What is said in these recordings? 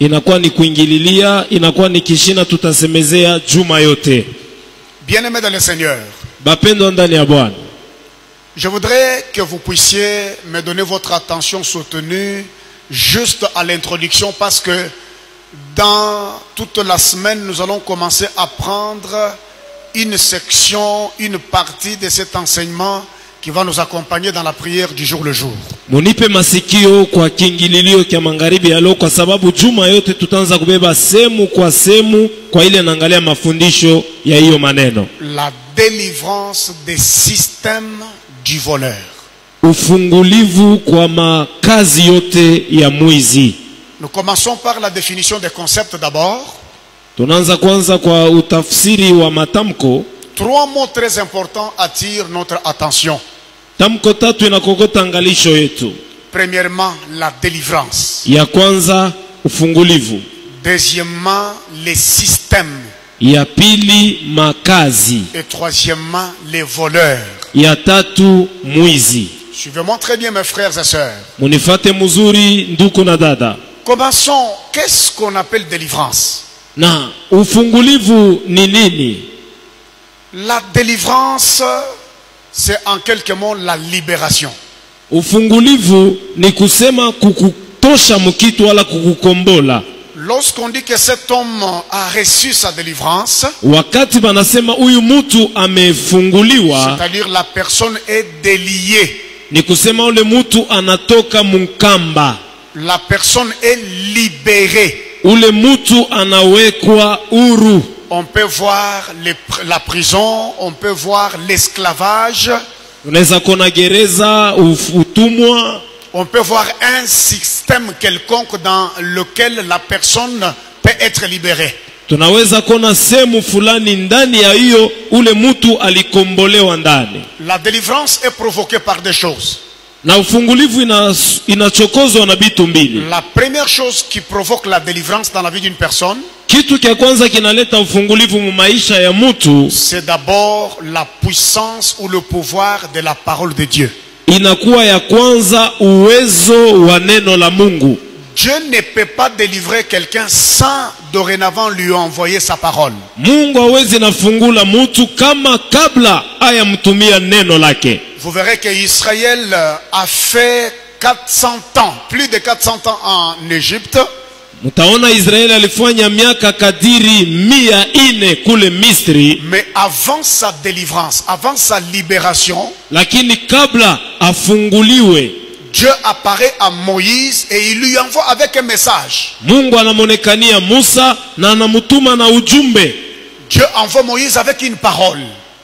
inakuwa ni kuingililia, inakuwa ni kishina tutasemezea juma yote. Bien-aimés dans le Seigneur, Bapendwa ndani ya Bwana, je voudrais que vous puissiez me donner votre attention soutenue juste à l'introduction, parce que dans toute la semaine, nous allons commencer à prendre une section, une partie de cet enseignement qui va nous accompagner dans la prière du jour le jour. munipe masikio kwa kiingililio kia magharibi ya leo, kwa sababu juma yote tutaanza kubeba semu kwa semu kwa ile naangalia mafundisho ya hiyo maneno. La délivrance des systèmes du voleur. Ufungulivu kwa makazi yote ya mwizi. Nous commençons par la définition des concepts d'abord. Tunaanza kwanza kwa utafsiri wa matamko. Trois mots très importants attirent notre attention. Tamko tatu inakokota angalisho yetu. Premièrement, la délivrance. Ya kwanza ufungulivu. Deuxièmement, les systèmes. Ya pili makazi. Et troisièmement, les voleurs. Ya tatu mwizi. Suivez-moi très bien, mes frères et sœurs. Munifate muzuri nduku na dada. Commençons. Qu'est-ce qu'on appelle délivrance? Na ufungulivu ni nini? La délivrance, c'est en quelques mots la libération. Ufungulivu ni kusema kukutosha mkitu wala kukukombola. Lorsqu'on dit que cet homme a reçu sa délivrance, wakati banasema huyu mtu amefunguliwa, c'est-à-dire la personne est déliée. ni kusema ule mtu anatoka mkamba. La personne est libérée. Ule mtu anawekwa huru. On peut voir la prison, on peut voir l'esclavage. Unaweza kuona gereza, utumwa. On peut voir un système quelconque dans lequel la personne peut être libérée. Tunaweza kuona sehemu fulani ndani ya hiyo ule mtu alikombolewa ndani. La délivrance est provoquée par des choses. Na ufungulivu inachokozwa na vitu mbili. La première chose qui provoque la délivrance dans la vie d'une personne, kitu kia kwanza kinaleta ufungulivu mu maisha ya mtu, c'est d'abord la puissance ou le pouvoir de la parole de Dieu. Inakuwa ya kwanza uwezo wa neno la Mungu. Dieu ne peut pas délivrer quelqu'un sans dorénavant lui envoyer sa parole. Mungu hawezi nafungula mtu kama kabla ayamtumia neno lake. Vous verrez que Israël a fait 400 ans, plus de 400 ans en Égypte. Mutaona Israeli alifanya miaka kadiri 400 kule Misri. Mais avant sa délivrance, avant sa libération, lakini kabla afunguliwe, Dieu apparaît à Moïse et il lui envoie avec un message. Mungu anamonekania Musa na anamutuma na ujumbe. Dieu envoie Moïse avec une parole.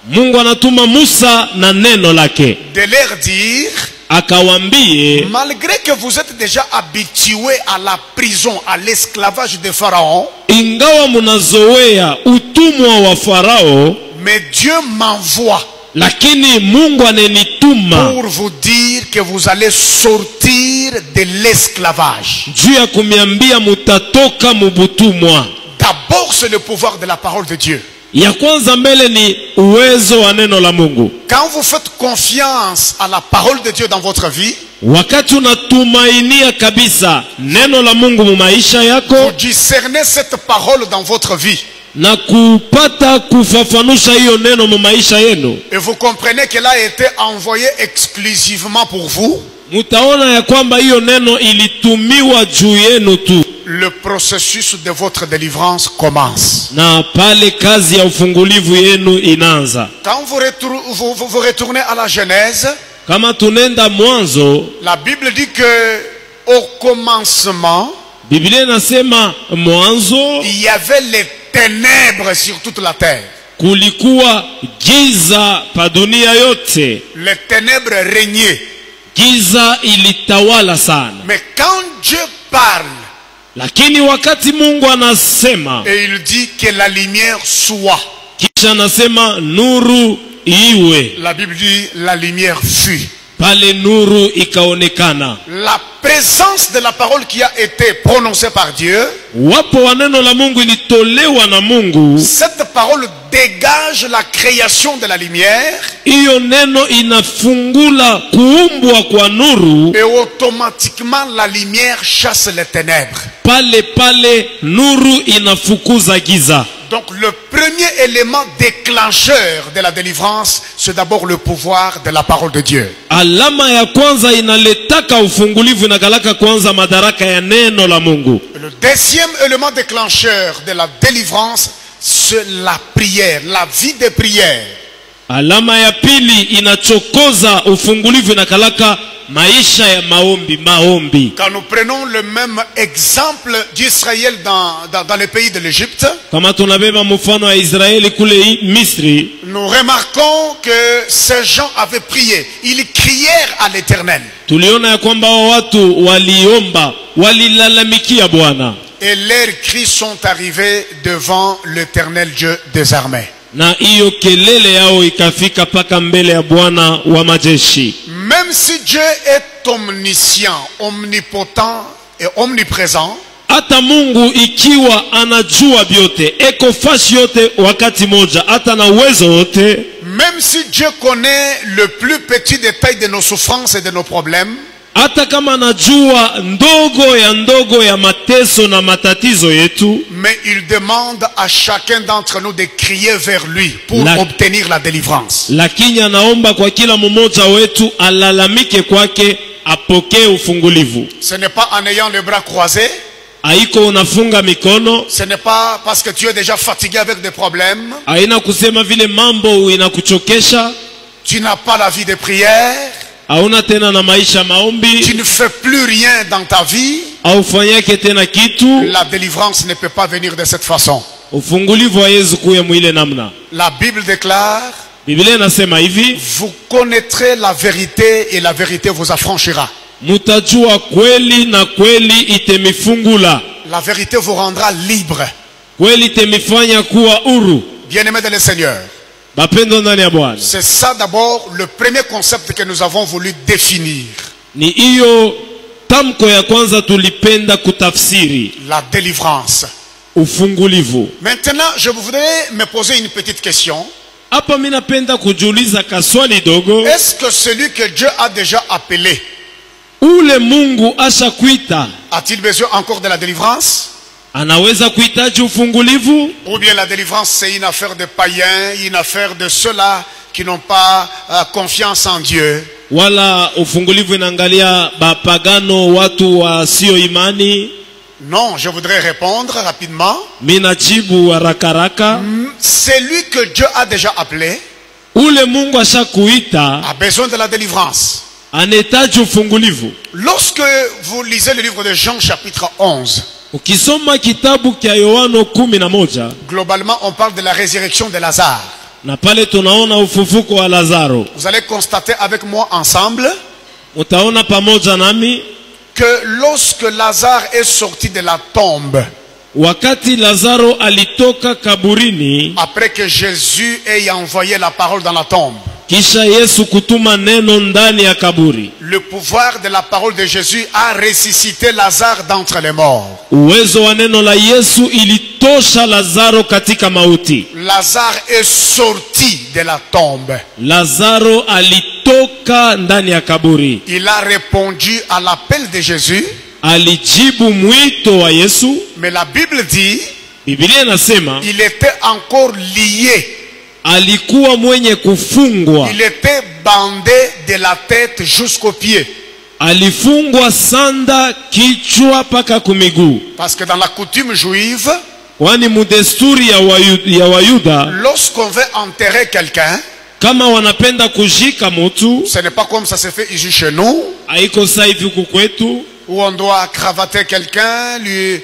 Mungu anatuma Musa na neno lake. De leur dire, akawambie, malgré que vous êtes déjà habitués à la prison, à l'esclavage de Pharaon, ingawa munazoea utumwa wa Farao, mais Dieu m'envoie lakini Mungu anenituma pour vous dire que vous allez sortir de l'esclavage. juu ya kumiambia mutatoka mubutumwa. D'abord, c'est le pouvoir de la parole de Dieu. Ya kwanza mbele ni uwezo wa neno la Mungu. Quand vous faites confiance à la parole de Dieu dans votre vie, wakati unatumainia kabisa neno la Mungu mu maisha yako, vous discernez cette parole dans votre vie, na kupata kufafanusha hiyo neno mu maisha yenu, et vous comprenez qu'elle a été envoyée exclusivement pour vous, mutaona ya kwamba hiyo neno ilitumiwa juu yenu tu. Le processus de votre délivrance commence. Na pale kazi ya ufungulivu yenu inaanza. Quand vous retournez à la Genèse, kama tunenda Mwanzo, la Bible dit que au commencement, Biblia inasema mwanzo, il y avait les ténèbres sur toute la terre. kulikuwa giza pa dunia yote. Les ténèbres régnaient. Giza ilitawala sana. Mais quand Dieu parle, lakini wakati Mungu anasema, et il dit que la lumière soit, kisha anasema nuru iwe, la Bible dit la lumière fut. pale nuru ikaonekana. La présence de la parole qui a été prononcée par Dieu, wapo wa neno la Mungu ilitolewa na Mungu. cette parole dégage la création de la lumière. Hiyo neno inafungula kuumbwa kwa nuru. Et automatiquement la lumière chasse les ténèbres. Pale pale nuru inafukuza giza. Donc le premier élément déclencheur de la délivrance, c'est d'abord le pouvoir de la parole de Dieu. Alama ya kwanza inaletaka ufungulivu inakalaka kwanza madaraka ya neno la Mungu. Le deuxième élément déclencheur de la délivrance, c'est la prière, la vie de prière. Alama ya pili inachokoza ufungulivu inakalaka maisha ya maombi. Quand nous prenons le même exemple d'Israël dans le pays de l'Égypte, Kama tunabeba mfano wa Israeli kule Misri, nous remarquons que ces gens avaient prié. Ils crièrent à l'Éternel. tuliona ya kwamba watu waliomba, walilalamikia Bwana. Et leurs cris sont arrivés devant l'Éternel Dieu des armées. Na hiyo kelele yao ikafika paka mbele ya Bwana wa majeshi. Même si Dieu est omniscient, omnipotent et omniprésent, Hata Mungu ikiwa anajua vyote, eko fasi yote wakati moja, hata na uwezo wote, même si Dieu connaît le plus petit détail de nos souffrances et de nos problèmes, hata kama anajua ndogo ya mateso na matatizo yetu, mais il demande à chacun d'entre nous de crier vers lui pour obtenir la délivrance. lakini anaomba kwa kila mmoja wetu alalamike kwake apokee ufungulivu. Ce n'est pas en ayant les bras croisés, Haiko unafunga mikono, ce n'est pas parce que tu es déjà fatigué avec des problèmes, haina kusema vile mambo inakuchokesha, tu n'as pas la vie de prière, hauna tena na maisha maombi, tu ne fais plus rien dans ta vie. haufanyake tena kitu. La délivrance ne peut pas venir de cette façon. Ufungulivu haiwezi kuya mwile namna. La Bible déclare, Biblia inasema hivi, vous connaîtrez la vérité et la vérité vous affranchira. mutajua kweli na kweli itemifungula. La vérité vous rendra libre. Kweli itemifanya kuwa huru. Bien-aimés dans le Seigneur, Bapendo ndani ya Bwana. c'est ça d'abord le premier concept que nous avons voulu définir. Ni hiyo tamko ya kwanza tulipenda kutafsiri, La délivrance. ufungulivu. Maintenant, je voudrais me poser une petite question. Hapa mimi napenda kujiuliza kaswali dogo. Est-ce que celui que Dieu a déjà appelé Ule Mungu ashakuita, a-t-il besoin encore de la délivrance? anaweza kuhitaji ufungulivu? Ou bien la délivrance c'est une affaire de païens, une affaire de ceux-là qui n'ont pas confiance en Dieu? Wala ufungulivu inaangalia bapagano, watu wasio imani? Non, je voudrais répondre rapidement. Mina jibu haraka. Celui que Dieu a déjà appelé Ule Mungu ashakuita a besoin de la délivrance. anahitaji ufungulivu. Lorsque vous lisez le livre de Jean chapitre 11, Ukisoma kitabu kya Yohano 11, globalement on parle de la résurrection de Lazare. na pale tunaona ufufuko wa Lazaro. Vous allez constater avec moi ensemble Utaona pamoja nami que lorsque Lazare est sorti de la tombe, wakati Lazaro alitoka kaburini, après que Jésus ait envoyé la parole dans la tombe, kisha Yesu kutuma neno ndani ya kaburi, le pouvoir de la parole de Jésus a ressuscité Lazare d'entre les morts. uwezo wa neno la Yesu ilitosha Lazaro katika mauti. Lazare est sorti de la tombe. Lazaro alitoka ndani ya kaburi. Il a répondu à l'appel de Jésus. Alijibu mwito wa Yesu. Mais la Bible dit, Biblia inasema il était encore lié. alikuwa mwenye kufungwa. Il était bandé de la tête jusqu'aux pieds. Alifungwa sanda kichwa paka kumiguu. Parce que dans la coutume juive, Kwani mudesturi ya Wayuda, lorsqu'on veut enterrer quelqu'un, kama wanapenda kujika mutu, ce n'est pas comme ça se fait ici chez nous, haiko saa hivi huku kwetu, où on doit cravater quelqu'un, lui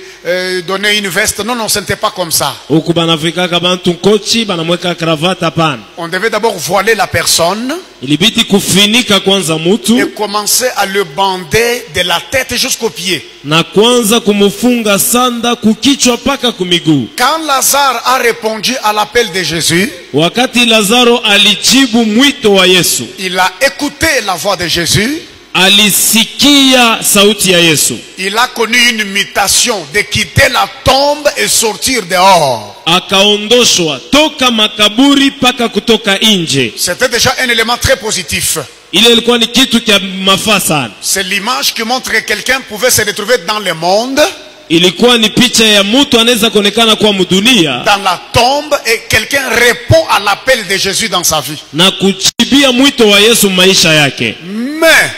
donner une veste. Non, non, ce n'était pas comme ça. huku banafikaka bantu nkochi banamweka kravata pana. On devait d'abord voiler la personne Ilibidi kufinika kwanza et mutu commencer à le bander de la tête jusqu'aux pieds. na kwanza kumufunga sanda kukichwa paka kumiguu. Quand Lazare a répondu à l'appel de Jésus, Wakati Lazaro alijibu mwito wa Yesu, il a écouté la voix de Jésus. alisikia sauti ya Yesu. Il a connu une mutation de quitter la tombe et sortir dehors. Akaondoshwa toka makaburi paka kutoka nje. C'était déjà un élément très positif. Ile ilikuwa ni kitu cha mafaa sana. C'est l'image qui montre que quelqu'un pouvait se retrouver dans le monde, Ilikuwa ni picha ya mtu anaweza kuonekana kwa mdunia dans la tombe, et quelqu'un répond à l'appel de Jésus dans sa vie. na kujibia mwito wa Yesu maisha yake. Mais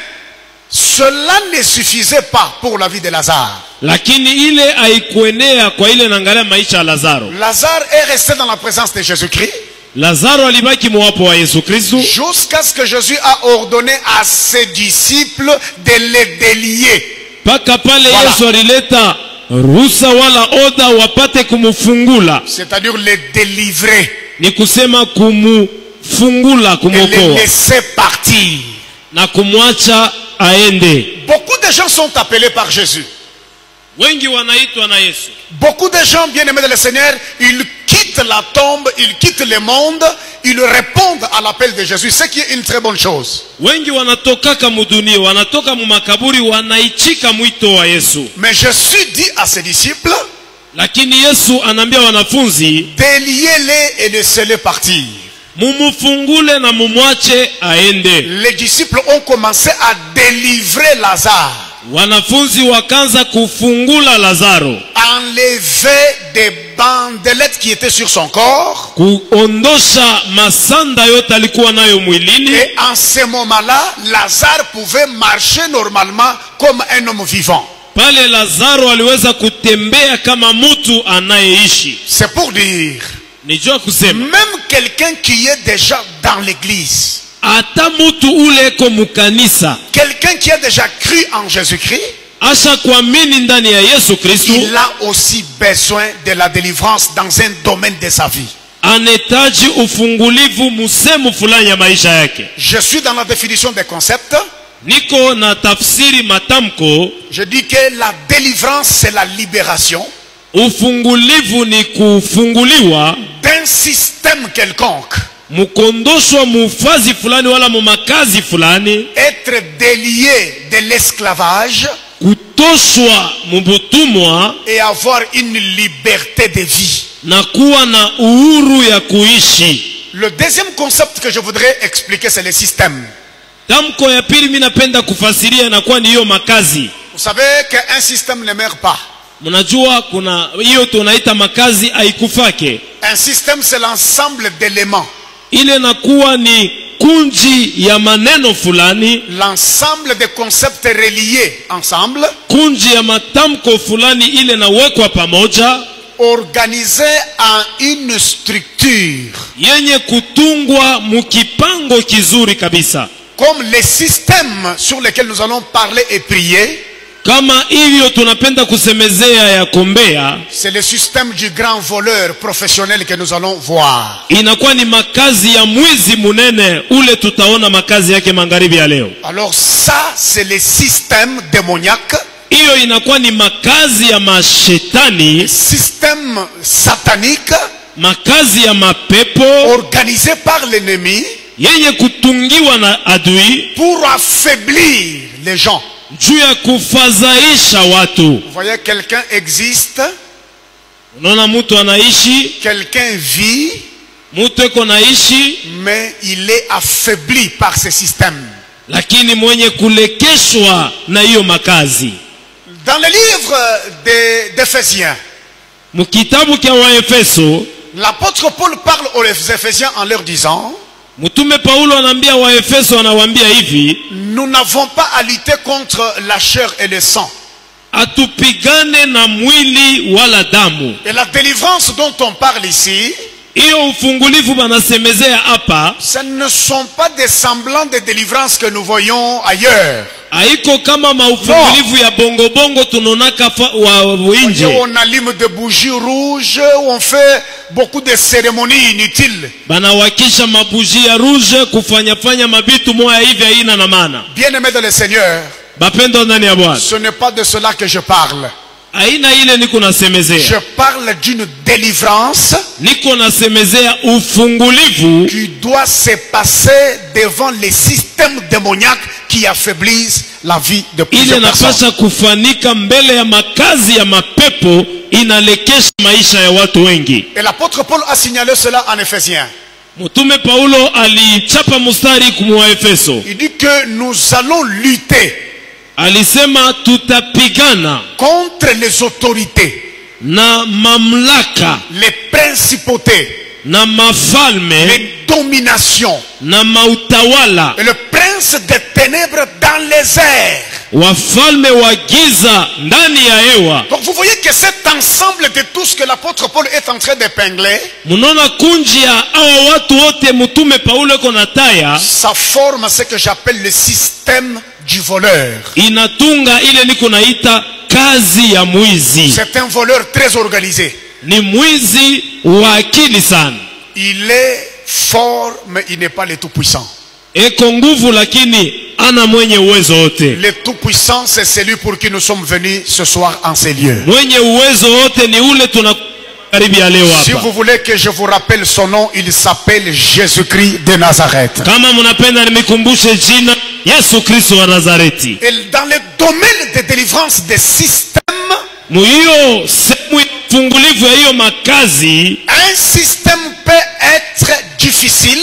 cela ne suffisait pas pour la vie de Lazare. Lakini ile haikuenea kwa ile naangalia maisha ya Lazaro. Lazare est resté dans la présence de Jésus-Christ Lazaro alibaki mwapo wa Yesu Kristo jusqu'à ce que Jésus a ordonné à ses disciples de le délier. paka pale Voilà. Yesu alileta ruhusa wala oda wapate kumufungula, C'est-à-dire le délivrer ni kusema kumufungula, et le kumokoa laisser partir. na kumwacha aende. Beaucoup de gens sont appelés par Jésus. Wengi wanaitwa na Yesu. Beaucoup de gens bien-aimés de le Seigneur, ils quittent la tombe, ils quittent le monde, ils répondent à l'appel de Jésus, ce qui est une très bonne chose. Wengi wanatokaka mudunia, wanatoka mu makaburi, wanaichika mwito wa Yesu. Mais Jésus dit à ses disciples, Lakini Yesu anaambia wanafunzi, déliez-les et laissez-les partir. mumufungule na mumwache aende. Les disciples ont commencé à délivrer Lazare, Wanafunzi wakaanza kufungula Lazaro, enlever des bandelettes qui étaient sur son corps. kuondosha masanda yote alikuwa nayo mwilini. Et en ce moment-là, Lazare pouvait marcher normalement comme un homme vivant. Pale Lazaro aliweza kutembea kama mtu anayeishi. C'est pour dire, Nijua kusema même quelqu'un qui est déjà dans l'église, hata mtu ule eko mukanisa, quelqu'un qui a déjà cru en Jésus-Christ, asha kuamini ndani ya Yesu Kristo, il a aussi besoin de la délivrance dans un domaine de sa vie. anahitaji ufungulivu musemu fulani ya maisha yake. Je suis dans la définition des concepts. Niko na tafsiri matamko. Je dis que la délivrance, c'est la libération Ufungulivu ni kufunguliwa d'un système quelconque. mukondoshwa mufazi fulani wala mumakazi fulani, Être délié de l'esclavage kutoshwa mubutumwa et avoir une liberté de vie. na kuwa na uhuru ya kuishi. Le deuxième concept que je voudrais expliquer, c'est le système. Tamko ya pili mimi napenda kufasiria na kuwa ni hiyo makazi. Vous savez qu'un système ne meurt pas. Mnajua kuna hiyo tunaita makazi haikufake. Un système, c'est l'ensemble d'éléments. Ile nakuwa ni kunji ya maneno fulani, L'ensemble des concepts reliés ensemble, kunji ya matamko fulani, ile nawekwa pamoja, organisés en une structure. yenye kutungwa mukipango kizuri kabisa. Comme les systèmes sur lesquels nous allons parler et prier, Kama hivyo tunapenda kusemezea ya kombea, c'est le système du grand voleur professionnel que nous allons voir. inakuwa ni makazi ya mwizi munene ule, tutaona makazi yake magharibi ya leo. Alors ça, c'est le système démoniaque, Hiyo inakuwa ni makazi ya mashetani, système satanique, makazi ya mapepo organisé par l'ennemi yenye kutungiwa na adui pour affaiblir les gens. juu ya kufadhaisha watu. Vous voyez, quelqu'un existe, Unaona mtu anaishi, quelqu'un vit, mtu eko naishi, mais il est affaibli par ce système. lakini mwenye kulekeshwa na hiyo makazi. Dans le livre d'Éphésiens, Mukitabu kya Waefeso, l'apôtre Paul parle aux Éphésiens en leur disant, mtume Paulo anaambia Waefeso, anawaambia hivi, nous n'avons pas à lutter contre la chair et le sang. atupigane na mwili wala damu. Et la délivrance dont on parle ici, Hiyo ufungulivu banasemezea hapa, ce ne sont pas des semblants de délivrance que nous voyons ailleurs. haiko kama maufungulivu ya bongo bongo tunonaka wa nje. On allume des bougies rouges, on fait beaucoup de cérémonies inutiles. Banawakisha mabuji ya rouge, kufanya mabitu moya hivi haina na maana. Bien-aimés dans le Seigneur, Bapendo ndani ya Bwana, ce n'est pas de cela que je parle. aina ile niko nasemezea. Je parle d'une délivrance Niko nasemezea ufungulivu qui doit se passer devant les systèmes démoniaques qui affaiblissent la vie de ile plusieurs personnes. napasha kufanika mbele ya makazi ya mapepo inalekesha maisha ya watu wengi. Et l'apôtre Paul a signalé cela en Éphésiens. Mtume Paulo alichapa mstari kumwa Efeso. Il dit que nous allons lutter Alisema tutapigana contre les autorités, na mamlaka, les principautés, na mafalme, les dominations na mautawala, et le prince des ténèbres dans les airs. wafalme wa giza ndani ya hewa. Donc vous voyez que cet ensemble de tout ce que l'apôtre Paul est en train d'épingler, Munaona kunji ya hawa watu wote mtume Paulo konataya, ça forme ce que j'appelle le système du voleur. inatunga ile niko naita kazi ya mwizi. C'est un voleur très organisé. Ni mwizi wa akili sana. Il est fort, mais il n'est pas le tout-puissant. Eko nguvu lakini ana mwenye uwezo wote. Le tout-puissant, c'est celui pour qui nous sommes venus ce soir en ces lieux. Mwenye uwezo wote ni ule tunakaribi ya leo Si hapa. vous voulez que je vous rappelle son nom, il s'appelle Jésus-Christ de Nazareth. Kama mnapenda nimekumbushe jina Yesu Kristo wa Nazareti. Et dans le domaine de délivrance des systèmes, Muhiyo sehemu ya fungulivu ya hiyo makazi, un système peut être difficile,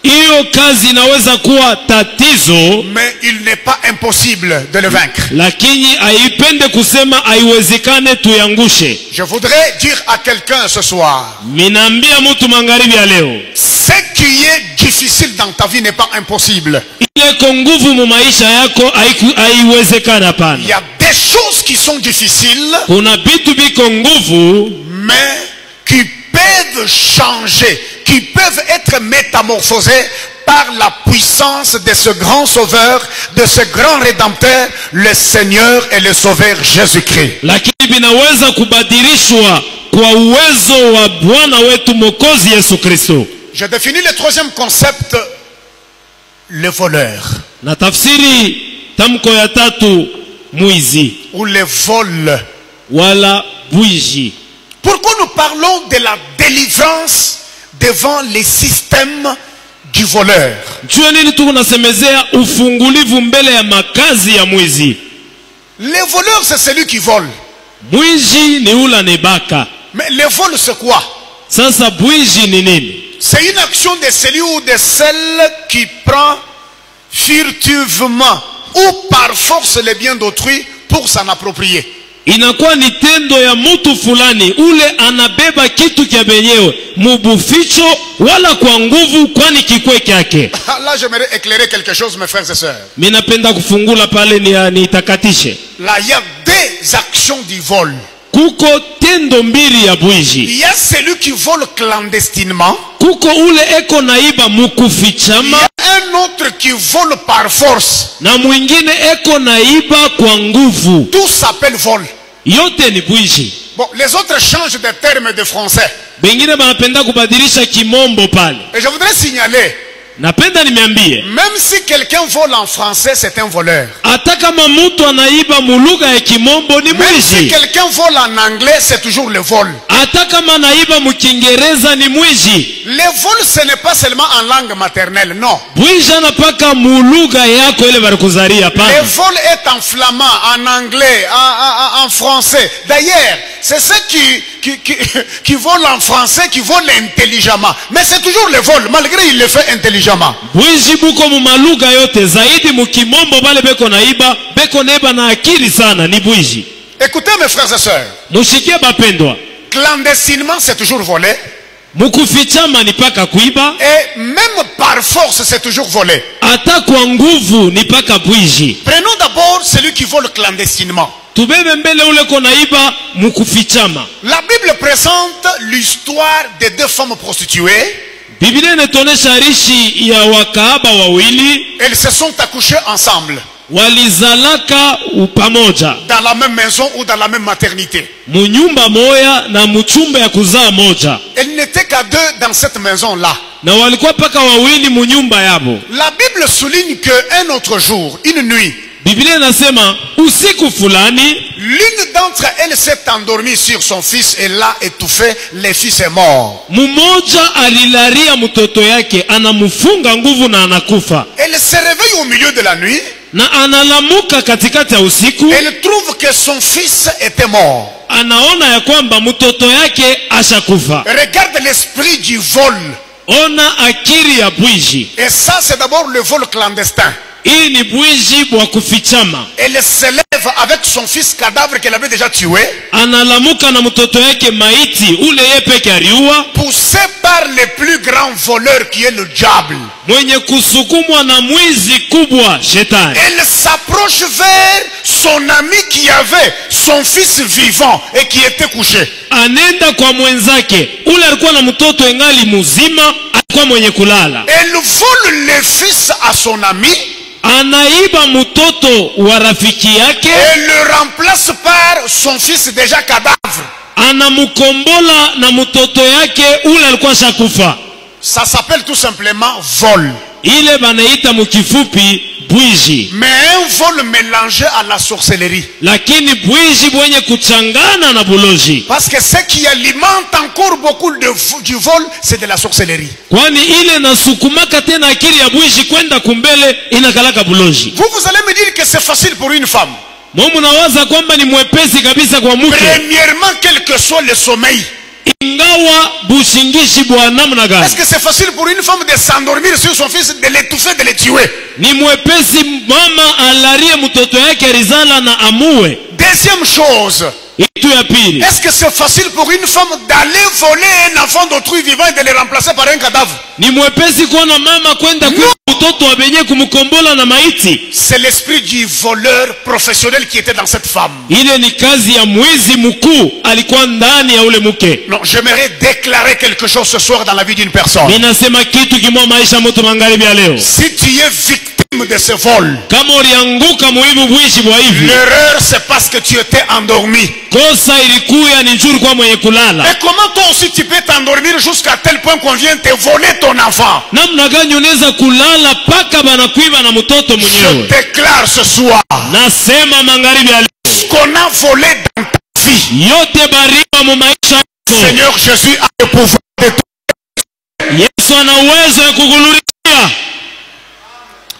hiyo kazi inaweza kuwa tatizo, mais il n'est pas impossible de le vaincre. lakini haipende kusema haiwezekane tuyangushe. Je voudrais dire à quelqu'un ce soir, Minaambia mtu magharibi ya leo, ce qui est difficile dans ta vie n'est pas impossible. ile ko nguvu mu maisha yako haiwezekana Il hapana. y a des choses qui sont difficiles, Kuna vitu biko nguvu mais qui peuvent changer, qui peuvent être métamorphosées par la puissance de ce grand sauveur, de ce grand rédempteur, le Seigneur et le Sauveur Jésus-Christ. lakini vinaweza kubadilishwa kwa uwezo wa Bwana wetu Mwokozi Yesu Kristo. Je définis le troisième concept, le voleur, Na tafsiri tamko ya tatu, mwizi ou le vol. wala bwiji. Pourquoi nous parlons de la délivrance devant les systèmes du voleur? Jua nini tuko nasemezea ufungulivu mbele ya makazi ya mwizi? Le voleur, c'est celui qui vole. Mwizi ni ula nebaka. Mais le vol, c'est quoi? Sasa bwiji ni nini? C'est une action de celui ou de celle qui prend furtivement ou par force les biens d'autrui pour s'en approprier. Inakuwa ni tendo ya mtu fulani ule anabeba kitu kya benyewe mubuficho wala kwa nguvu, kwani kikwe kyake. Là, j'aimerais éclairer quelque chose, mes frères et sœurs. Minapenda kufungula pale ni itakatishe. Là, il y a des actions du vol. Kuko tendo mbili ya Il bwiji. y a celui qui vole clandestinement. Kuko ule eko naiba Il y mukufichama, a un autre qui vole par force. na mwingine eko naiba kwa nguvu. Tout s'appelle vol. Yote ni bwiji. Bon, les autres changent de termes de français. Bengine banapenda kubadilisha kimombo pale. Et je voudrais signaler, Napenda nimeambie, même si quelqu'un vole en français, c'est un voleur. hata kama mtu anaiba mulugha ya kimombo ni Même si mwizi. quelqu'un vole en anglais, c'est toujours le vol. Hata kama anaiba mukiingereza ni mwizi. Le vol, ce n'est pas seulement en langue maternelle, non. Bwiji anapaka mulugha yako ile barikuzaria Le pana. vol est en flamand, en anglais, en français. D'ailleurs, c'est ceux qui volent en français, qui volent intelligemment. Mais c'est toujours le vol, malgré il le fait intelligemment. Bwiji buko mu malugha yote, zaidi mukimombo bale beko naiba na akili sana, ni bwiji. Écoutez mes frères et sœurs, Mushikie bapendwa, clandestinement c'est toujours volé. mukufichama ni paka kuiba, Et même par force c'est toujours volé. hata kwa nguvu ni paka bwiji. Prenons d'abord celui qui vole clandestinement. Tubebe mbele ule ko naiba mukufichama. La Bible présente l'histoire de deux femmes prostituées. Biblia inatuonesha hadithi ya wakahaba wawili Elles se sont accouchées ensemble, walizalaka pamoja dans la même maison ou dans la même maternité. munyumba moya na muchumba ya kuzaa moja, Elles n'étaient qu'à deux dans cette maison-là. na walikuwa paka wawili munyumba yabo. La Bible souligne qu'un autre jour, une nuit, Biblia inasema usiku fulani l'une d'entre elles s'est endormie sur son fils et l'a étouffé, le fils est mort. mmoja alilaria mtoto yake, anamfunga nguvu na anakufa. Elle se réveille au milieu de la nuit. Na analamuka katikati ya usiku, Elle trouve que son fils était mort. anaona ya kwamba mtoto yake ashakufa. Regarde l'esprit du vol. Ona akiri ya bwiji. Et ça, c'est d'abord le vol clandestin. Hii ni bwiji bwa kufichama. Elle se lève avec son fils cadavre qu'elle avait déjà tué. Analamuka na mtoto yake maiti ule yeye peke aliua, Poussé par le plus grand voleur qui est le diable. mwenye kusukumwa na mwizi kubwa shetani. Elle s'approche vers son ami qui avait son fils vivant et qui était couché. Anenda kwa mwenzake ule alikuwa na mtoto engali mzima, alikuwa mwenye kulala. Elle vole le fils à son ami. Anaiba mtoto wa rafiki yake, Et le remplace par son fils déjà cadavre. anamukombola na mtoto yake ule alikuwa shakufa. Ça s'appelle tout simplement vol. Ile banaita mukifupi bwiji. Mais un vol mélangé à la sorcellerie. Lakini bwiji bwenye kuchangana na buloji. Parce que ce qui alimente encore beaucoup du vol, c'est de la sorcellerie. Kwani ile nasukumaka tena akili ya bwiji kwenda kumbele inakalaka buloji. Vous allez me dire que c'est facile pour une femme. Mumu nawaza kwamba ni mwepesi kabisa kwa mke. Premièrement, quel que soit le sommeil. Ingawa bushingishi bwa namna gani. Est-ce que c'est facile pour une femme de s'endormir sur son fils, de l'étouffer, de le tuer? Ni mwepesi mama alarie mtoto yake rizala na amue. Deuxième chose. Itu ya pili. Est-ce que c'est facile pour une femme d'aller voler un enfant d'autrui vivant et de le remplacer par un cadavre? Ni mwepesi kuona mama kwenda kwa mtoto wa benye kumkombola na maiti. C'est l'esprit du voleur professionnel qui était dans cette femme. Ile ni kazi ya mwizi mkuu alikuwa ndani ya ule mke. Non, j'aimerais déclarer quelque chose ce soir dans la vie d'une personne. Ninasema kitu kimwa maisha mtu magharibi ya leo. Si tu es victime de ce vol, Kama ulianguka muibu bwishi bwa hivi, l'erreur c'est parce que tu étais endormi. kosa ilikuya ni nzuri kwa mwenye kulala. Et comment toi aussi tu peux t'endormir jusqu'à tel point qu'on vient te voler ton enfant? Namna gani unaweza kulala paka banakuiba na mtoto Je mwenyewe? déclare ce soir, Nasema magharibi ya leo, ce qu'on a volé dans ta vie, yote bariba mu maisha yako, Seigneur Jésus a le pouvoir de tout. Yesu ana uwezo ya kukurudia.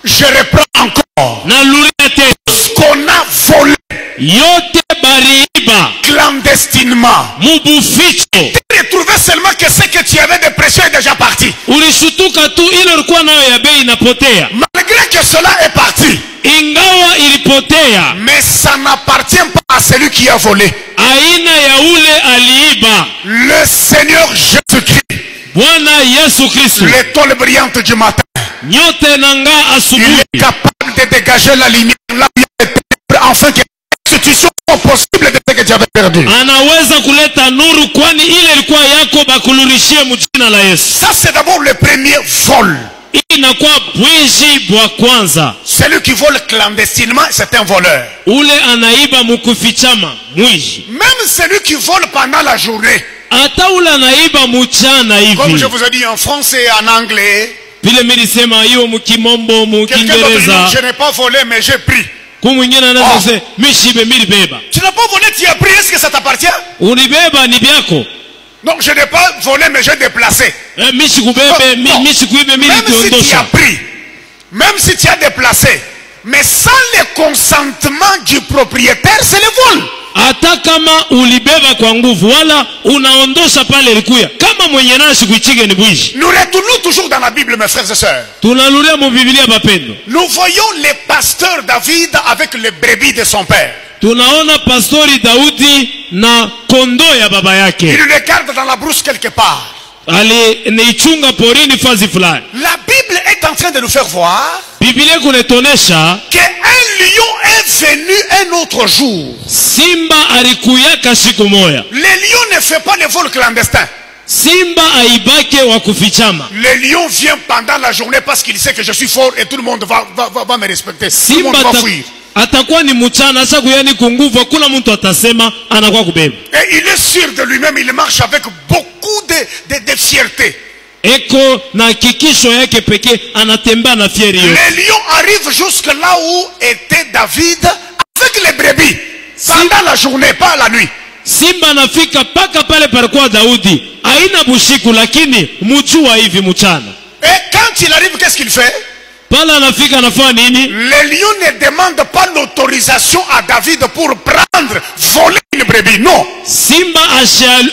Je reprends encore. Narudia tena, Ce qu'on a volé yote bariba clandestinement. mubuficho. Tu retrouvais seulement que ce que tu avais de précieux est déjà parti. Ulishutuka tu ile ulikuwa nayo ya bei inapotea. Malgré que cela est parti, Ingawa ilipotea, mais ça n'appartient pas à celui qui a volé. aina ya ule aliiba. Le Seigneur Jésus-Christ, Bwana Yesu Kristo, l'étoile brillante du matin, nyote nanga il asubuhi, est capable de dégager la lumière là où il y a des ténèbres, afin que restitution soit possible de ce que tu avais perdu. anaweza kuleta nuru, kwani ile ilikuwa yako bakulurishie mjina la Yesu. Ça c'est d'abord le premier vol. Hii inakuwa bwizi bwa kwanza. Celui qui vole clandestinement, c'est un voleur. Ule anaiba mukufichama, mwizi. Même celui qui vole pendant la journée, Hata ule anaiba mchana comme je hivi. vous ai dit en français et en anglais, Vile milisema hiyo mukimombo quelqu'un d'autre dit, mukiingereza. je n'ai pas volé mais j'ai pris. Kumwingine anaweza kusema mishibe milibeba. Tu n'as pas volé, tu as pris, est-ce que ça t'appartient? Unibeba ni byako. Non, je n'ai pas volé mais j'ai déplacé. Mishikubebe, Non. mishikuibe Même si tu as milituondosha. pris, même si tu as déplacé, mais sans le consentement du propriétaire, c'est le vol. Hata kama ulibeba kwa nguvu wala unaondosha pale ilikuya. Kama mwenye nashi kuichige ni bwizi. Nous retournons toujours dans la Bible, mes frères et sœurs. Tunalulia mu Biblia bapendo. Nous voyons le pasteur David avec les brebis de son père. Tunaona pastori Daudi na kondoo ya baba Il yake. le garde dans la brousse quelque part. Neichunga porini fazi fulani. La Bible est en train de nous faire voir Biblia kunetonesha qu'un lion est venu un autre jour. simba alikuyaka siku moya. Le lion ne fait pas le vol clandestin. Simba aibake wa kufichama. Le lion vient pendant la journée parce qu'il sait que je suis fort et tout le monde va me respecter. Tout le monde Simba va fuir. atakuwa ni mchana asa kuyani kunguvu, hakuna mtu atasema anakuwa kubeba. Et il est sûr de lui-même, il marche avec beaucoup de fierté. eko na hakikisho yake pekee, anatembea na fieri yote. Les lions arrivent jusque là où était David avec les brebis pendant la journée, pas la nuit. Simba anafika paka pale palikuwa Daudi, haina bushiku lakini mjua hivi mchana. Et quand il arrive, qu'est-ce qu'il fait? Pala anafika anafanya nini? Les lions ne demandent pas l'autorisation à David pour prendre, voler une brebis. Non. Simba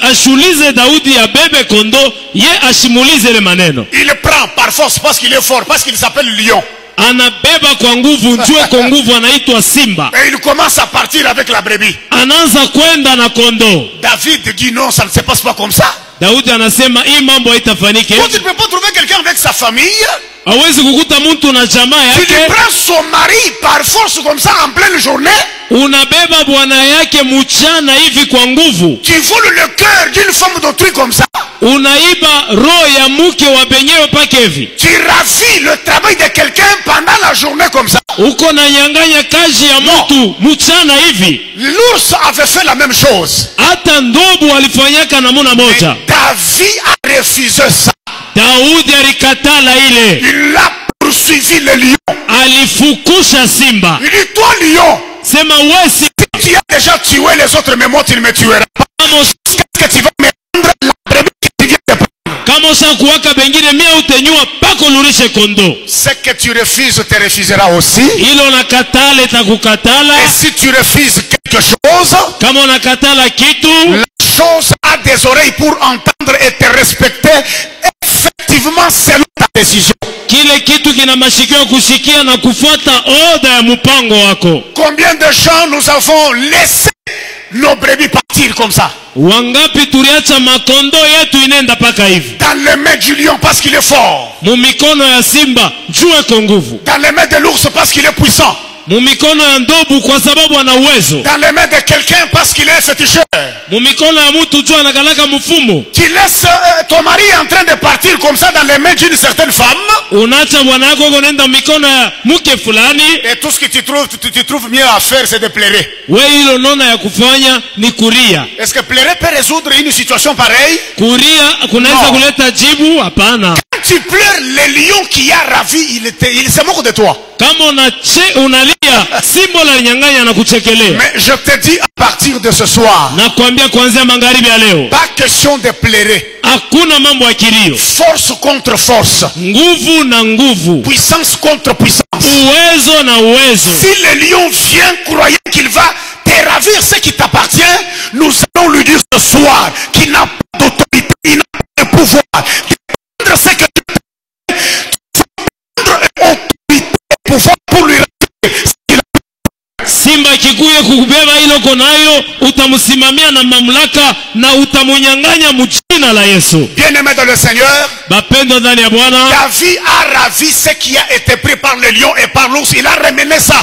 ashulize Daudi ya bebe kondo, ye ashimulize le maneno. Il prend par force parce qu'il est fort, parce qu'il s'appelle lion. Anabeba kwa nguvu, njue kwa nguvu, anaitwa Simba. Et il commence à partir avec la brebis. Anaanza kwenda na kondo. David dit non, ça ne se passe pas comme ça. Daudi anasema hii mambo haitafanike. Quand tu ne peux pas trouver quelqu'un avec sa famille, hawezi kukuta mtu na jamaa tu lui yake, prends son mari par force comme ça en pleine journée. unabeba bwana yake mchana hivi kwa nguvu. Tu voles le cœur d'une femme d'autrui comme ça. Unaiba roho ya mke wa benyewe pake hivi. Tu ravis le travail de quelqu'un pendant la journée comme ça. Uko na nyanganya kazi ya mtu mchana hivi. L'ours avait fait la même chose. Hata ndobu alifanyaka namuna moja. David a refusé ça. Daudi alikatala ile. Il a poursuivi le lion. Alifukusha simba. Il dit, toi lion, Sema wewe si tu as déjà tué les autres, mais moi tu ne me tueras pas. Qu'est-ce que tu vas me rendre la brebis que tu viens de prendre? kama ushakuwaka bengine mia utenyua pako lurishe kondo. Ce que tu refuses te refusera aussi. Ilo nakatala itakukatala. Et si tu refuses quelque chose, Kama unakatala kitu, la chose a des oreilles pour entendre et te respecter effectivement selon ta décision. kile kitu kina mashikio kushikia na kufuata oda ya mpango wako. Combien de gens nous avons laissé nos brebis partir comme ça? Wangapi tuliacha makondo yetu inenda paka hivi. Dans les mains du lion parce qu'il est fort. Mumikono ya simba jue kwa nguvu. Dans les mains de l'ours parce qu'il est puissant. Mumikono ya ndobu kwa sababu ana uwezo. Dans les mains de quelqu'un parce qu'il est féticheur. Mumikono ya mtu jua anakalaka mfumo. Tu laisses ton mari en train de partir comme ça dans les mains d'une certaine femme. Unacha bwana yako unaenda mikono ya mke fulani. Et tout ce que tu trouves mieux à faire, c'est de pleurer. Wewe hilo nona ya kufanya ni kuria. Est-ce que pleurer peut résoudre une situation pareille? Kuria kunaweza No. kuleta jibu? Hapana. Quand tu pleures, le lion qui a ravi, il se moque de toi. Kama unalia, simba la nyang'anya na kuchekelea. Mais je te dis à partir de ce soir, Nakwambia kuanzia magharibi ya leo, pas question de pleurer. hakuna mambo ya kilio. Force contre force. Nguvu na nguvu. Puissance contre puissance. Uwezo na uwezo. Si le lion vient croyant qu'il va te ravir ce qui t'appartient, nous allons lui dire ce soir qu'il n'a pas d'autorité, il n'a pas de pouvoir. De prendre ce que tu peux, prendre autorité et pouvoir pour lui ravir ce qu'il a. Simba kikuye kukubeba hilo konayo, utamsimamia na mamlaka na utamunyang'anya mjina la Yesu. Bien-aimé dans le Seigneur, Bapendo ndani ya Bwana, David a ravi ce qui a été pris par le lion et par l'ours. Il a ramené ça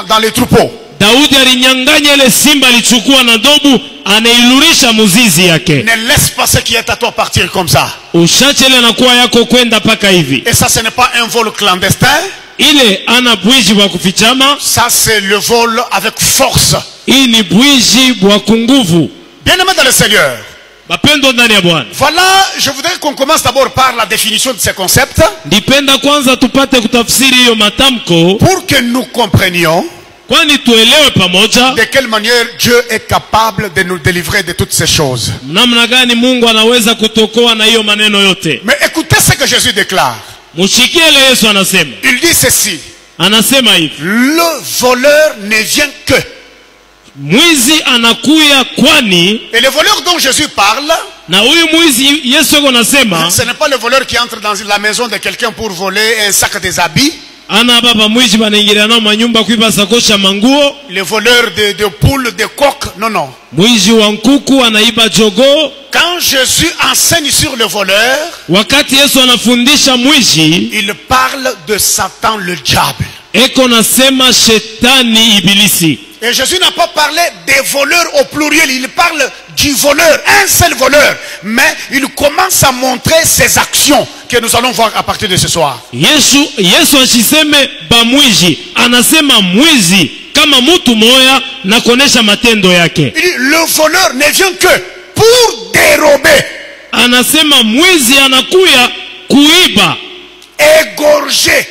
dans les troupeaux. Daudi alinyang'anya ile simba alichukua na ndobu, anailurisha muzizi yake. Ne laisse pas ce qui est à toi partir comme ça. Ushache ile nakuwa yako kwenda paka hivi. Et ça, ce n'est pas un vol clandestin. Ile ana bwiji bwa kufichama. Ça, c'est le vol avec force. Hii ni bwiji bwa kunguvu. Bien-aimé dans le Seigneur, Bapendo ndani ya Bwana, voilà, je voudrais qu'on commence d'abord par la définition de ces concepts ndipenda kwanza tupate kutafsiri hiyo matamko, pour que nous comprenions kwani tuelewe pamoja de quelle manière Dieu est capable de nous délivrer de toutes ces choses. namna gani Mungu anaweza kutokoa na hiyo maneno yote. Mais écoutez ce que Jésus déclare. Mushikie ile Yesu anasema. Il dit ceci: Anasema hivi, le voleur ne vient que. mwizi anakuya kwani, Et le voleur dont Jésus parle, na huyu mwizi Yesu yuko nasema, ce n'est pas le voleur qui entre dans la maison de quelqu'un pour voler un sac des habits. ana baba mwizi banaingilia nao manyumba kuiba sakosha manguo. Le voleur de poules, de coqs, non, non. Mwizi wa nkuku anaiba jogoo. Quand Jésus enseigne sur le voleur, Wakati Yesu anafundisha mwizi, il parle de Satan, le diable. eko nasema shetani ibilisi. Et Jésus n'a pas parlé des voleurs au pluriel, il parle du voleur, un seul voleur. Mais il commence à montrer ses actions que nous allons voir à partir de ce soir. Yesu asiseme ba mwizi, anasema mwizi kama mtu moya na kuonesha matendo yake. Il dit, le voleur ne vient que pour dérober. Anasema mwizi anakuya kuiba, égorger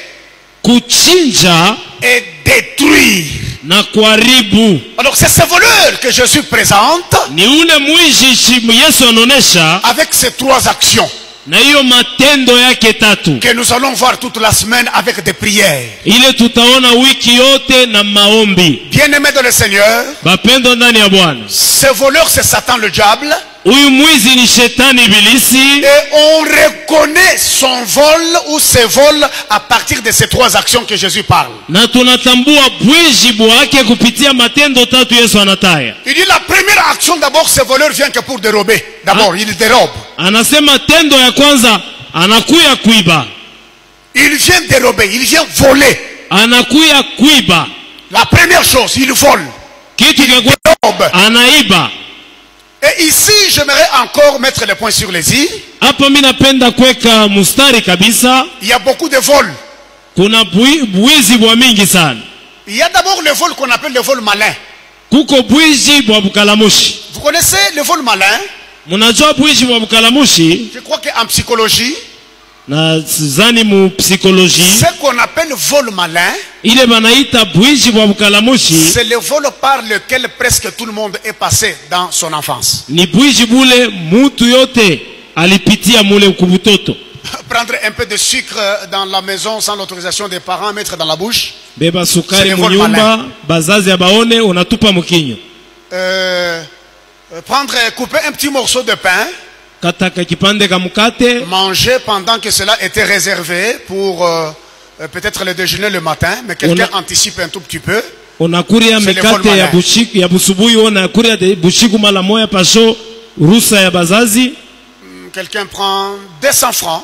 kuchinja et détruire. na kuharibu. Alors c'est ce voleur que Jésus présente Ni ule mwizi Yesu anaonesha avec ces trois actions na hiyo matendo yake tatu, que nous allons voir toute la semaine avec des prières. ile tutaona wiki yote na maombi. Bien-aimés dans le Seigneur, Bapendo ndani ya Bwana, ce voleur c'est Satan le diable. huyu mwizi ni shetani ibilisi, Et on reconnaît son vol ou ses vols à partir de ces trois actions que Jésus parle. na tunatambua bwizi bwake kupitia matendo tatu Yesu anataya. Il dit la première action d'abord, ce voleur vient que pour dérober. D'abord, il dérobe. Anasema tendo ya kwanza anakuya kuiba, Il vient dérober, il vient voler. anakuya kuiba. La première chose, il vole. Kitu cha kwanza Dérobe. anaiba. Et ici, j'aimerais encore mettre les points sur les i. Hapa mimi napenda kuweka mustari kabisa. Il y a beaucoup de vols. Kuna bwizi bwa mingi sana. Il y a d'abord le vol qu'on appelle le vol malin. Kuko bwizi bwa bukalamushi. Vous connaissez le vol malin? Mnajua bwizi bwa bukalamushi? Je crois qu'en psychologie, Na zani mu psikoloji, ce qu'on appelle vol malin, ile banaita bwizi bwa bukalamushi c'est le vol par lequel presque tout le monde est passé dans son enfance. ni bwizi bule mutu yote alipitia mule kubutoto. Prendre un peu de sucre dans la maison sans l'autorisation des parents, mettre dans la bouche. Beba C'est sukari le vol munyumba, bazazi abaone, unatupa mukinyo. Couper un petit morceau de pain, Kataka kipande ka mukate, manger pendant que cela était réservé pour peut-être le déjeuner le matin, mais quelqu'un anticipe un tout petit peu. unakuria C'est le mikate vol ya malin. bushiku ya busubuhi, unakuria bushiku mala moya pasho rusa ya bazazi. Quelqu'un prend 200 francs.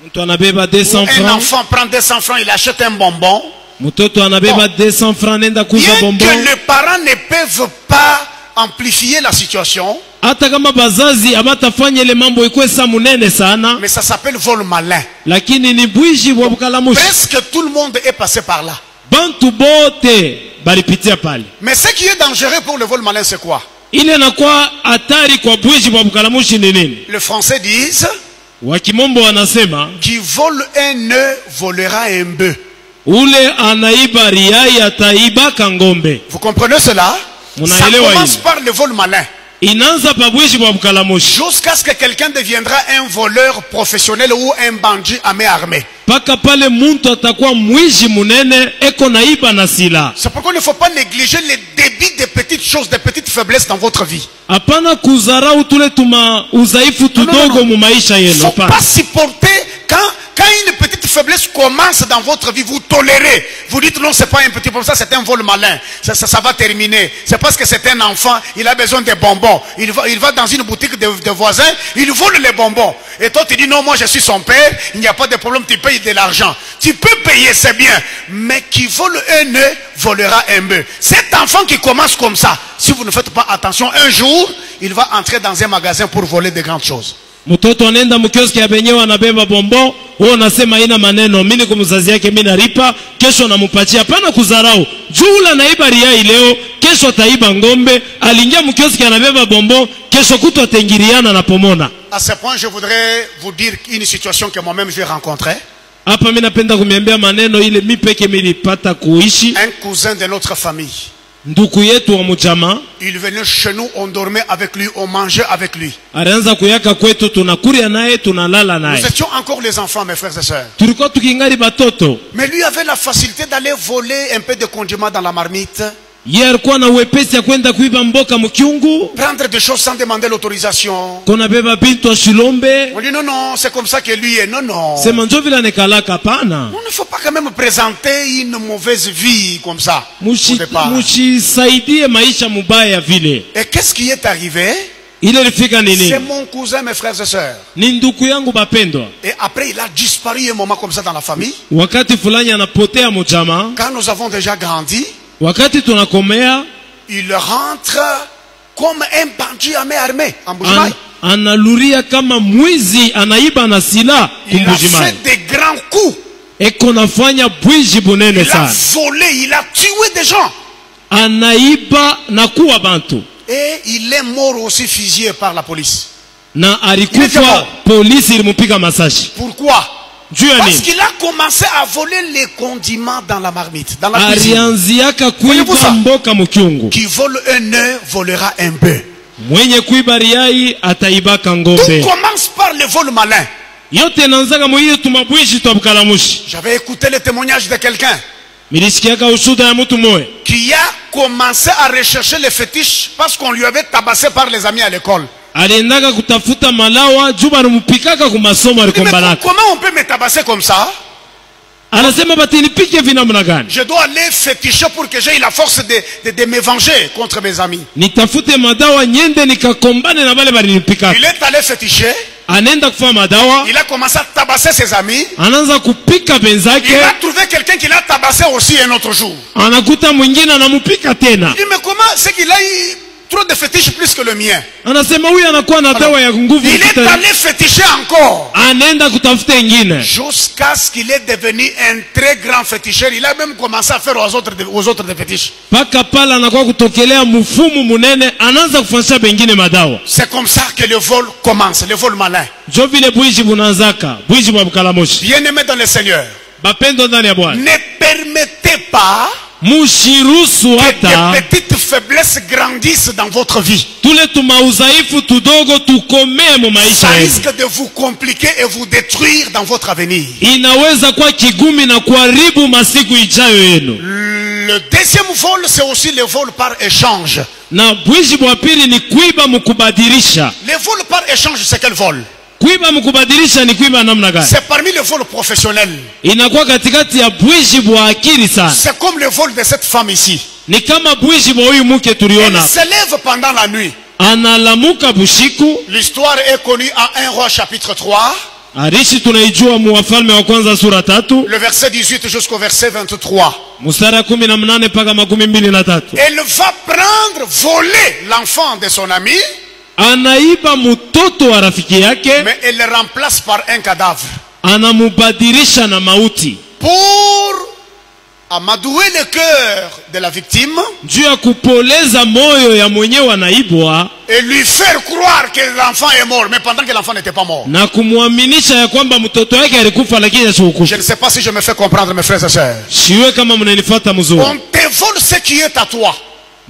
Mtu anabeba 200 Un francs. enfant prend 200 francs, il achète un bonbon. Mtoto anabeba 200 francs nenda kuza Bien bonbon. que les parents ne peuvent pas amplifier la situation, Hata kama bazazi abatafanya ile mambo ikuwe sa munene sana, mais ça s'appelle vol malin. lakini ni bwizi bwa bukalamushi. Presque tout le monde est passé par là. Bantu bote balipitia pale. Mais ce qui est dangereux pour le vol malin, c'est quoi? Ile nakuwa hatari kwa bwizi bwa bukalamushi ni nini? Les Français disent, Wakimombo wanasema qui vole un œuf volera un bœuf. ule anaiba riai ataiba kangombe. Vous comprenez cela? Ça Munaelewa commence hili. par le vol malin. Inaanza pa bwizi bwa bukalamushi. Jusqu'à ce que quelqu'un deviendra un voleur professionnel ou un bandit à main armée. Paka pale muntu atakuwa mwizi munene eko naiba na sila. C'est pourquoi il ne faut pas négliger les débits des petites choses, des petites faiblesses dans votre vie. Hapana kuzarau tule tuma udhaifu tudogo mu maisha Il ne yenu. faut Hapana. pas supporter quand une petite faiblesse commence dans votre vie, vous tolérez. Vous dites non, c'est pas un petit problème, ça c'est un vol malin. Ça va terminer. C'est parce que c'est un enfant, il a besoin de bonbons. Il va dans une boutique de voisins, il vole les bonbons. Et toi tu dis non, moi je suis son père, il n'y a pas de problème, tu payes de l'argent. Tu peux payer, c'est bien. Mais qui vole un œuf, volera un bœuf. Cet enfant qui commence comme ça, si vous ne faites pas attention, un jour, il va entrer dans un magasin pour voler de grandes choses. Mtoto anaenda mkioski ya benyewe anabeba bonbon, wewe unasema haina maneno, mimi kwa mzazi yake mimi nalipa, kesho nampatia. Hapana kudharau. Jula naiba riai leo, kesho ataiba ngombe, aliingia mkioski anabeba bonbon, kesho kutu atengiriana na pomona. À ce point, je voudrais vous dire une situation que moi-même j'ai rencontrée. Hapa mimi napenda kumiambia maneno ile mimi peke nilipata kuishi. Un cousin de notre famille. Nduku yetu wa mujama, Il venait chez nous, on dormait avec lui, on mangeait avec lui. alianza kuyaka kwetu, tunakuria naye, tunalala naye. Nous étions encore les enfants, mes frères et sœurs. Tulikuwa tukingali batoto. Mais lui avait la facilité d'aller voler un peu de condiments dans la marmite. Yeye alikuwa na uwepesi ya kwenda kuiba mboka mkiungu. Prendre des choses sans demander l'autorisation. Kona beba bintu wa shilombe. On dit non, non, c'est comme ça que lui est. Non, non. Sema njo vile nekalaka pana. Il ne faut pas quand même présenter une mauvaise vie comme ça. Au départ. Mushisaidie maisha mubaya vile. Et qu'est-ce qui est arrivé? Ile ilifika nini? C'est mon cousin, mes frères et sœurs. Ni nduku yangu bapendwa. Et après, il a disparu un moment comme ça dans la famille. Wakati fulani anapotea mujama. Quand nous avons déjà grandi, Wakati tunakomea, il rentre comme un bandit à main armée en Mbuji-Mayi. analuria kama mwizi anaiba na sila Il a kumbuji-Mayi. fait des grands coups. Eko nafanya bwizi bunene Il a sana. volé, il a tué des gens. Anaiba na kuwa bantu. Et il est mort aussi fusillé par la police. na alikufa, polisi ilimupiga masasi. Pourquoi? Parce qu'il a commencé à voler les condiments dans la marmite, dans la cuisine. Alianziaka kuiba mboka mukiungu. Qui vole un œuf volera un bœuf. Mwenye kuiba riai ataibaka ngombe. Tout commence par le vol malin. Yote nanzaka muhiyo tumabwishi twabukalamushi. J'avais écouté le témoignage de quelqu'un qui a commencé à rechercher les fétiches parce qu'on lui avait tabassé par les amis à l'école. Aliendaka kutafuta malawa juba rumupikaka ku masomo alikombalaka. Comment on peut me tabasser comme ça? Anasema batinipike vinamna gani? Je dois aller féticher pour que j'aie la force de me venger contre mes amis. Nitafute madawa nyende nikakombane na wale balinipikaka. Il est allé féticher. Anenda kufa madawa. Il a commencé à tabasser ses amis. Anaanza kupika benzake. Il a trouvé quelqu'un qui l'a tabassé aussi un autre jour. Anakuta mwingine anamupika tena. Il dit mais comment c'est qu'il a eu trop de fétiches plus que le mien? Anasema huyu anakuwa na dawa ya nguvu. Il est allé féticher encore. Anaenda kutafuta ingine. Jusqu'à ce qu'il est devenu un très grand féticheur. Il a même commencé à faire aux autres des fétiches. Paka pala anakuwa kutokelea mfumu munene, anaanza kufanyisha bengine madawa. C'est comme ça que le vol commence, le vol malin. Jo vile bwishi bunanzaka, bwishi bwa bukalamoshi. Bien-aimé dans le Seigneur. Bapendo ndani ya Bwana. Ne permettez pas mushirusu hata que des petites faiblesses grandissent dans votre vie. Tule tumauzaifu tudogo tukomee mu maisha Ça yenu. risque de vous compliquer et vous détruire dans votre avenir. Inaweza kuwa kigumi na kuharibu masiku ijayo yenu. Le deuxième vol, c'est aussi le vol par échange. Na bwishi bwa pili ni kuiba mukubadilisha. Le vol par échange, c'est quel vol? Kuiba mukubadilisha ni kuiba namna gani? C'est parmi les vols professionnels. Inakuwa katikati ya bwishi bwa akili sana. C'est comme le vol de cette femme ici. Ni kama bwishi bwa huyu mke Elle tuliona. se lève pendant la nuit. Analamuka bushiku. L'histoire est connue en 1 Roi chapitre 3. Arishi tunaijua mu Wafalme wa kwanza sura 3. Le verset 18 jusqu'au verset 23. Mstari 18 mpaka 23. Elle va prendre, voler l'enfant de son ami. Anaiba mtoto wa rafiki yake. Mais elle le remplace par un cadavre. Anamubadilisha na mauti. Pour amadouer le cœur de la victime. Juu ya kupoleza moyo ya mwenyewe anaibwa. Et lui faire croire que l'enfant est mort, mais pendant que l'enfant n'était pas mort. Na kumuaminisha ya kwamba mtoto wake alikufa lakini asikufa. Je ne sais pas si je me fais comprendre, mes frères et sœurs. Siwe kama mnanifuata mzuri. On te vole ce qui est à toi.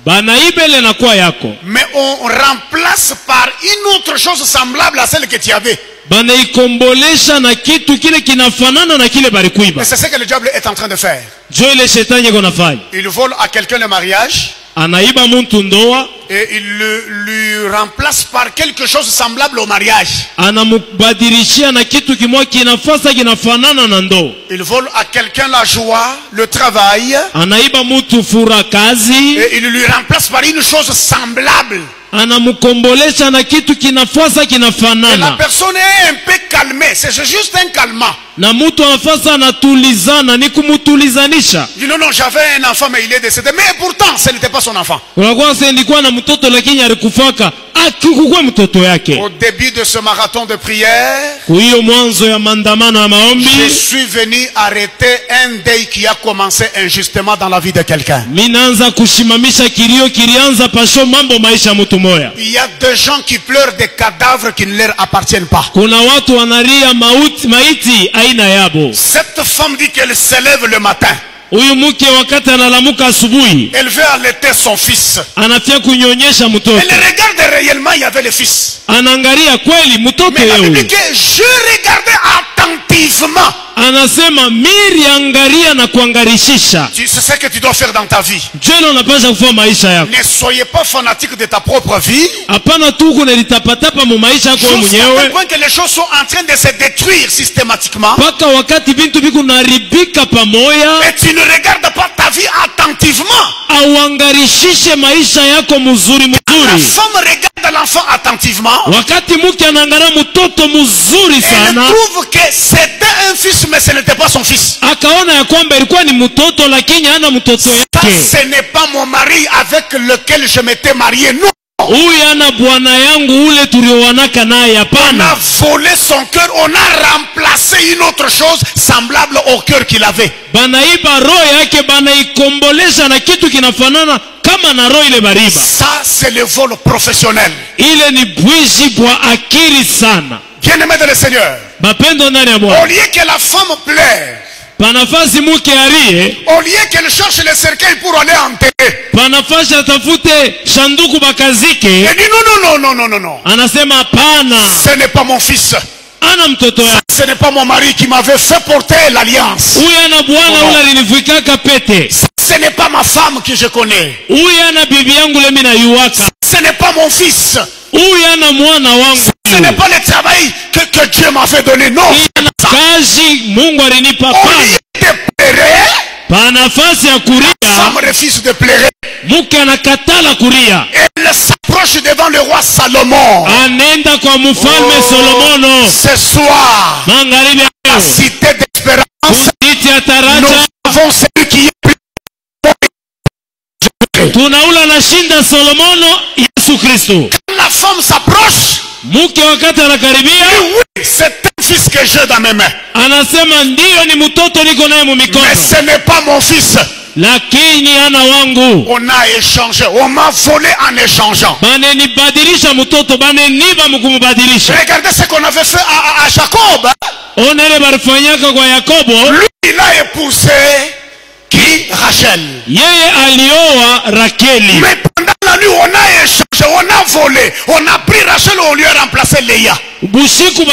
Banaibele na kwa yako. Mais on remplace par une autre chose semblable à celle que tu avais. Banaikombolesha na kitu kile kinafanana na kile balikuiba. Et c'est ce que le diable est en train de faire. Jo ile shetani yako nafanya. Il vole à quelqu'un le mariage. Anaiba muntu ndoa. Et il lui remplace par quelque chose semblable au mariage. Anamubadilishia na kitu kimoja kinafasa kinafanana na ndoa. Il vole à quelqu'un la joie, le travail. Anaiba mutu fura kazi. Et il lui remplace par une chose semblable. Anamukombolesha na kitu kinafasa Et la kinafanana. personne est un peu calmée. C'est juste un calmant. Na mutu anafasa anatulizana ni kumutulizanisha. Il dit non, j'avais un enfant mais il est décédé. Mais pourtant, ce n'était pas son enfant. Unakuwa sasa nilikuwa na mtoto lakini alikufaka akikuwa mtoto yake. Au début de ce marathon de prière, Kuhiyo mwanzo ya maandamano ya maombi, je suis venu arrêter un deuil qui a commencé injustement dans la vie de quelqu'un. minaanza kushimamisha kilio kilianza pasho mambo maisha ya mtu moya. Il y a des gens qui pleurent des cadavres qui ne leur appartiennent pas. Kuna watu wanalia maiti aina yabo. Cette femme dit qu'elle se lève le matin. Huyu mke wakati analamuka asubuhi, Elle veut allaiter son fils. anafia kunyonyesha mtoto. Elle regarde réellement, il y avait le fils. Anaangalia kweli mtoto Mais la Bible yeye. dit que je regardais attentivement. Anasema miri angalia na kuangarishisha. C'est ce que tu dois faire dans ta vie. Jelo unapasha kufanya maisha yako. Ne soyez pas fanatique de ta propre vie. Hapana tu kunalitapatapa mu maisha yako wewe Jusqu'à tel mwenyewe. point que les choses sont en train de se détruire systématiquement. Paka wakati bintu biku naribika pamoya. Et tu ne regardes pas ta vie attentivement. Auangarishishe maisha yako mzuri La mzuri. femme regarde l'enfant attentivement. Wakati mke anaangalia mtoto mzuri Elle sana, trouve que c'était un fils mais ce n'était pas son fils. akaona ya kwamba ilikuwa ni mtoto lakini hana mtoto Ça, yake. ce n'est pas mon mari avec lequel je m'étais marié. Non. Huyu ana bwana yangu ule tuliowanaka naye, On hapana. a volé son cœur. On a remplacé une autre chose semblable au cœur qu'il avait. Banaiba roho yake, banaikombolesha na kitu kinafanana kama na roho ile bariba. Ça, c'est le vol professionnel. Ile ni bwizi bwa akili sana. Bien-aimé dans le Seigneur. Bapendo ndani ya Au Bwana. lieu que la femme pleure, Panafasi muke arie, au lieu qu'elle cherche le cercueil pour aller enterrer, panafasi atafute shanduku bakazike. elle dit non, non, non, non, non, non. Anasema hapana. Ce n'est pas mon fils. Ana mtoto ya. Ce n'est pas mon mari qui m'avait fait porter l'alliance. Uyana bwana ula alinifuikaka pete. Ce n'est pas ma femme que je connais. Uyana bibi yangu le mina yuwaka. Ce n'est pas mon fils. Uyana mwana wangu. Ce n'est pas le travail que Dieu m'avait donné. Non. Kazi Mungu alinipa Au pana. lieu de pleurer, Panafasi ya la kuria. femme refuse de pleurer. Muke anakatala kuria. Elle s'approche devant le roi Salomon. Anenda kwa mfalme Solomono. Ce soir, Magharibi ya la leo. cité d'espérance, Kutiti ya nous taraja. avons celui qui est plus. Tunaula na shinda Solomono Yesu Kristo. Quand la femme s'approche, Muke wakati anakaribia. oui, c'est un fils que j'ai dans mes mains. Anasema ndiyo ni mtoto niko naye Mais mumikono. ce n'est pas mon fils. Lakini ana wangu. On a échangé. On m'a volé en échangeant. Banenibadilisha mtoto, baneniba mukumubadilisha. Regardez ce qu'on avait fait à Jacob. Onele barifanyaka kwa Yakobo. Lui, il a épousé qui? Rachel. Yeye alioa Rakeli. Mais pendant la nuit, on a échangé, on a volé. On a pris Rachel, on lui a remplacé Léa. Bushiku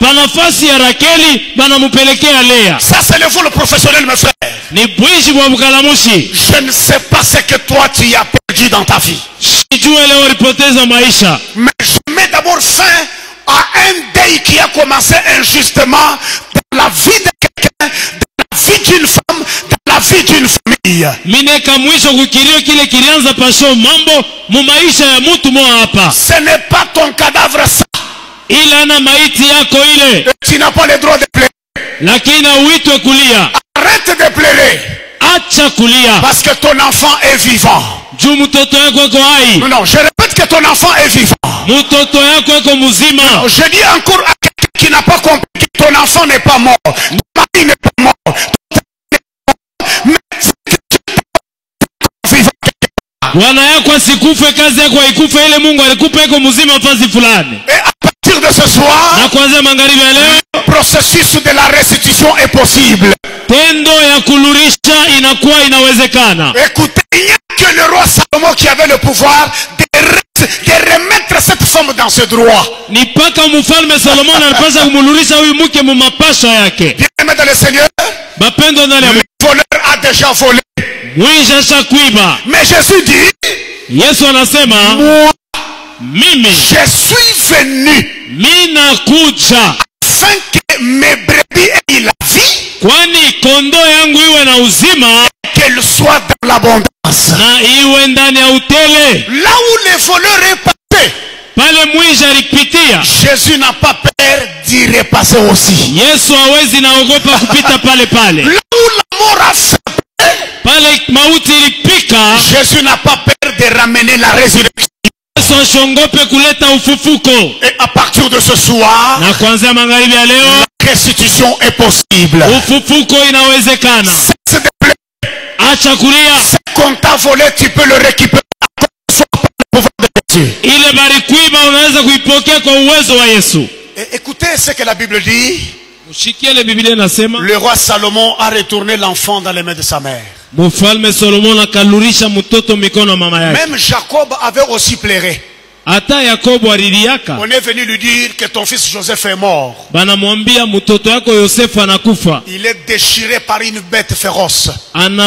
panafasi ya Rakeli banamupelekea Lea. Ça, c'est le vol professionnel, mes frères. Ni bwishi bwa bukalamushi. Je ne sais pas ce que toi, tu as perdu dans ta vie. Sijue leo walipoteza maisha. Mais je mets d'abord fin à un deuil qui a commencé injustement dans la vie de quelqu'un, dans la vie d'une femme, dans la vie d'une famille. Mineka mwisho kukilio kile kilianza pasho mambo mu maisha ya mtu moja hapa. Ce n'est pas ton cadavre ça. Ila na maiti yako ile. Tu n'as pas le droit de pleurer. Lakini uitwe kulia. Arrête de pleurer. Acha kulia. Parce que ton enfant est vivant. Juu mtoto yako yako hai. Non, non, je répète que ton enfant est vivant. Mtoto yako yako mzima. Je dis encore à quelqu'un qui n'a pas compris que ton enfant n'est pas mort. Ton mari n'est pas mort. Mais vivant. Bwana yako asikufe, kazi yako haikufe, ile Mungu alikupa yako mzima fazi fulani. Et à partir de ce soir, Na kuanzia magharibi ya leo, le processus de la restitution est possible. tendo ya kulurisha inakuwa inawezekana. Écoutez, il n'y a que le roi Salomon qui avait le pouvoir de remettre cette femme dans ses droits. Ni paka mfalme Solomon alipaswa kumulurisha huyu mke mu mapasha yake. Bien-aimé dans le Seigneur, Bapendo ndani ya le voleur a déjà volé. mwisha shakuiba. Mais Jésus dit, Yesu anasema moi, mimi je suis venu mina kuja afin que mes brebis aient la vie, kwani kondo yangu iwe na uzima qu'elles soient dans l'abondance. na iwe ndani ya utele. Là où les voleurs est passé, Pale mwisha alipitia, Jésus n'a pas peur d'y repasser aussi. Yesu hawezi naogopa kupita pale pale. Là où la mort a frappé, Pale mauti ilipika, Jésus n'a pas peur de ramener la résurrection. Yesu ashongope kuleta ufufuko. Et à partir de ce soir, Na kuanzia magharibi ya leo, la restitution est possible. ufufuko inawezekana. Cesse de pleurer. Acha kulia. Ce qu'on t'a volé, tu peux le récupérer soit par le pouvoir de Dieu. Ile barikuiba unaweza kuipokea kwa uwezo wa Yesu. Et écoutez ce que la Bible dit. Ushikie ile Biblia inasema, Le roi Salomon a retourné l'enfant dans les mains de sa mère. Mfalme Solomon akalurisha mtoto mikono ya mama yake. Même Jacob avait aussi pleuré. Hata Yakobo aliliaka. On est venu lui dire que ton fils Joseph est mort. Banamwambia mtoto yako Yosefu anakufa. Il est déchiré par une bête féroce.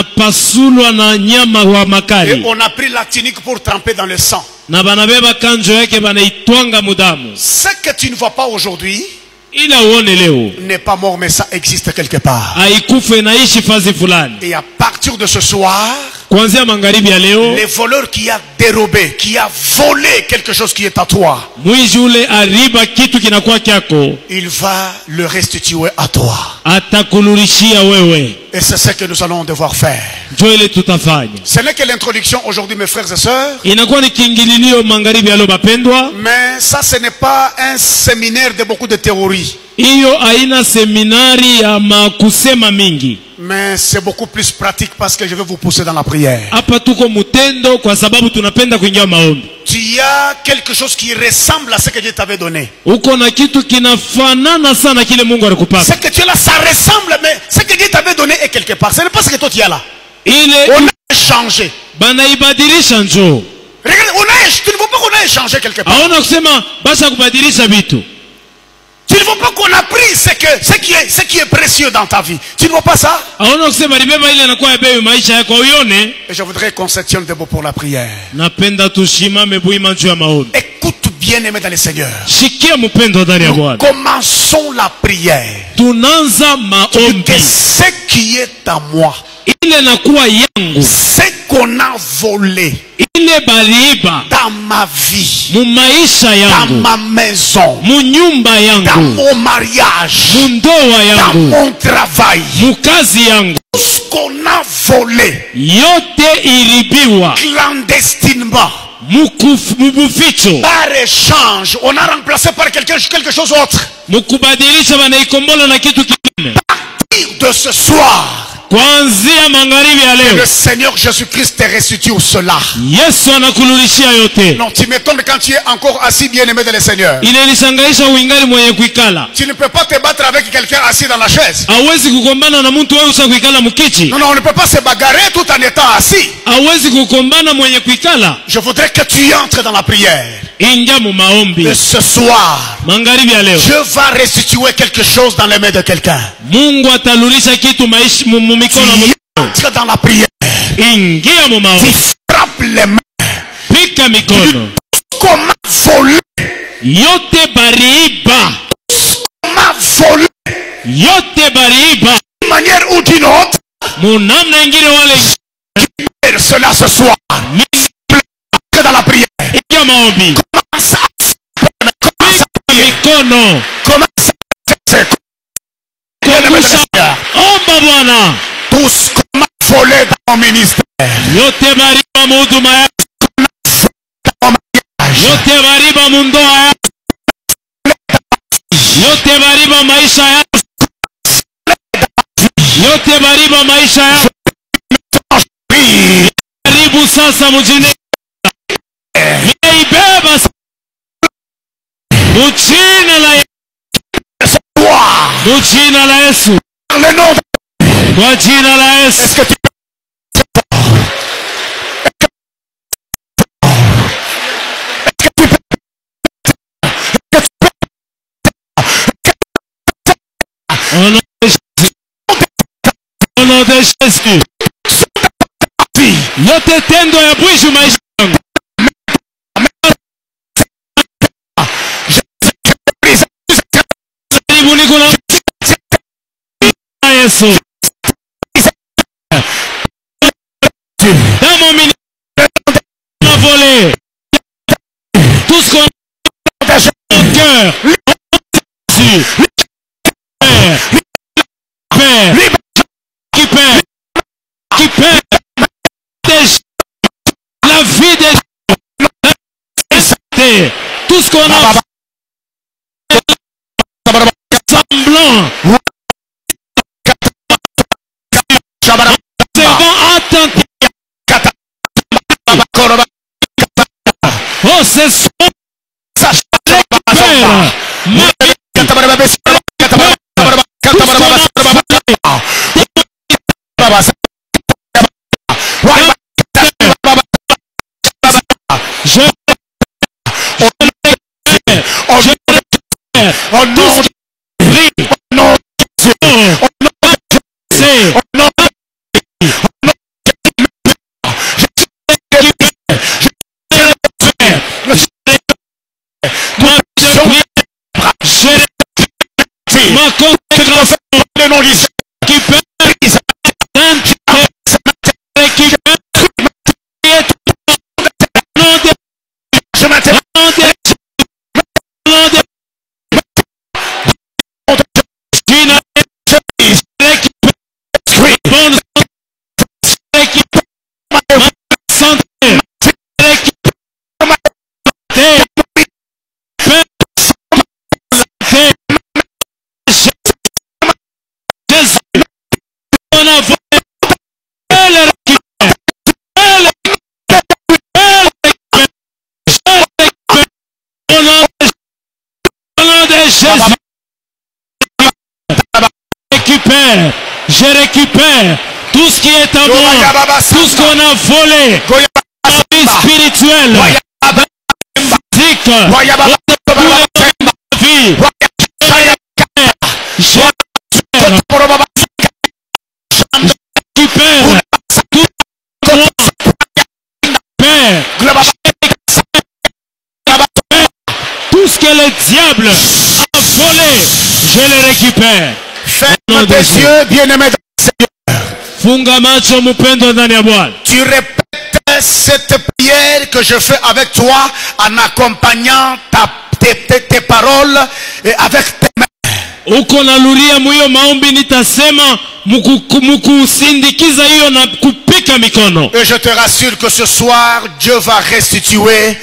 Anapasulwa na nyama wa Et makali. on a pris la tunique pour tremper dans le sang. Na banabeba kanjo yake banaitwanga mudamu. Ce que tu ne vois pas aujourd'hui Ila uone leo n'est pas mort, mais ça existe quelque part. haikufe naishi fazi fulani. Et à partir de ce soir, Kuanzia magharibi ya leo, les voleurs qui a dérobé, qui a volé quelque chose qui est à toi, mwizi ule ariba kitu kinakuwa kyako, il va le restituer à toi. atakulurishia wewe. Et c'est ce que nous allons devoir faire. Njo ile tutafanya. Ce n'est que l'introduction aujourd'hui, mes frères et sœurs. Inakuwa ni kiingililio magharibi ya leo bapendwa. Mais ça, ce n'est pas un séminaire de beaucoup de théories. Hiyo haina seminari ya makusema mingi. Mais c'est beaucoup plus pratique parce que je vais vous pousser dans la prière. Hapa tuko mutendo kwa sababu tunapenda kuingia maombi. Tu as quelque chose qui ressemble à ce que Dieu t'avait donné. Uko na kitu kinafanana sana kile Mungu alikupaka. Ce que tu as là, ça ressemble, mais ce que Dieu t'avait donné est quelque part. Ce n'est pas ce que toi tu as là. Ile On a changé. banaibadilisha njoo. Regarde, tu ne vois pas qu'on a échangé quelque part. Aona kusema basi kubadilisha vitu. Tu ne vois pas qu'on a pris ce qui est précieux dans ta vie. Tu ne vois pas ça? Aona kusema libeba ile inakuwa ya bei maisha yako uione. Et je voudrais qu'on se tienne debout pour la prière. Napenda tushimame buima juu ya maombi. Écoute bien aimé dans le Seigneur. Shikia mpendo ndani ya Bwana. Commençons la prière. Tunaanza maombi. Que ce qui est à moi, ile nakuwa yangu, ce qu'on a volé ile baliiba dans ma vie, mu maisha dans yangu, ma maison, mu nyumba dans yangu, mon mariage, mu ndoa dans yangu, mon travail, mu kazi yangu, tout ce qu'on a volé yote ilibiwa clandestinement, mubuficho, par échange, on a remplacé par quelque chose d'autre. mukubadilisha banaikombola na kitu kingine. De ce soir, Kuanzia magharibi ya le leo, Seigneur Jésus-Christ te restitue cela. Yesu anakululishia yote. Non, tu m'étonnes quand tu es encore assis bien aimé de le Seigneur. Inanishangaisha uingali mwenye kuikala. Tu ne peux pas te battre avec quelqu'un assis dans la chaise. Hawezi kugombana na mtu wewe kuikala mkichi. Non, non, on ne peut pas se bagarrer tout en étant assis. Hawezi kugombana mwenye kuikala. Je voudrais que tu entres dans la prière. Ingia mu maombi. Et ce soir, Magharibi ya leo, Dieu va restituer quelque chose dans les mains de quelqu'un. Mungu atalulisha kitu maisha mu mikono. Tu entres dans la prière. Ingia mu Tu maombi. frappes les mains. Pika mikono. Comment voler? Yote bariiba. Comment voler? Yote bariiba. D'une manière ou d'une autre. Mu namna ingine wale. Et cela ce soir. Entre dans la prière. Ingia maombi. Commence à Mikono. commence à Omba Bwana. tous comment voler dans mon ministère. Yote bariba mu huduma yako. Dans mon mariage. Yote bariba mu ndoa yako. Yote bariba maisha yako. Yote bariba maisha yako. Karibu sasa mjini. Nimeibeba mjina la Yesu. Mjina la Yesu. Le nom de... Kwa jina la Yesu. Est-ce que tu Au nom de Jésus. Au nom de Jésus. Yote tendo ya mwisho maisha yangu. Karibu niko na Yesu. Dans mon ministère, on a volé tout ce qu'on a dans notre cœur. Père, qui perd la vie des gens, tout ce qu'on a semblant, devant attentif. Oh, c'est ça. Père, au nom de ma consécration le nom d'Israël qui peut je m'interromps. Je récupère tout ce qui est à moi, tout ce qu'on a volé, la vie spirituelle, physique, vie. Je récupère tout Père. Tout ce que le diable a volé, je le récupère. Ferme tes yeux, bien-aimé dans le Seigneur. Funga macho mpendo ndani ya Bwana. Tu répètes cette prière que je fais avec toi en accompagnant tes paroles et avec tes mains. Uko naluria muyo maombi nitasema mukusindikiza hiyo na kupika mikono. Et je te rassure que ce soir Dieu va restituer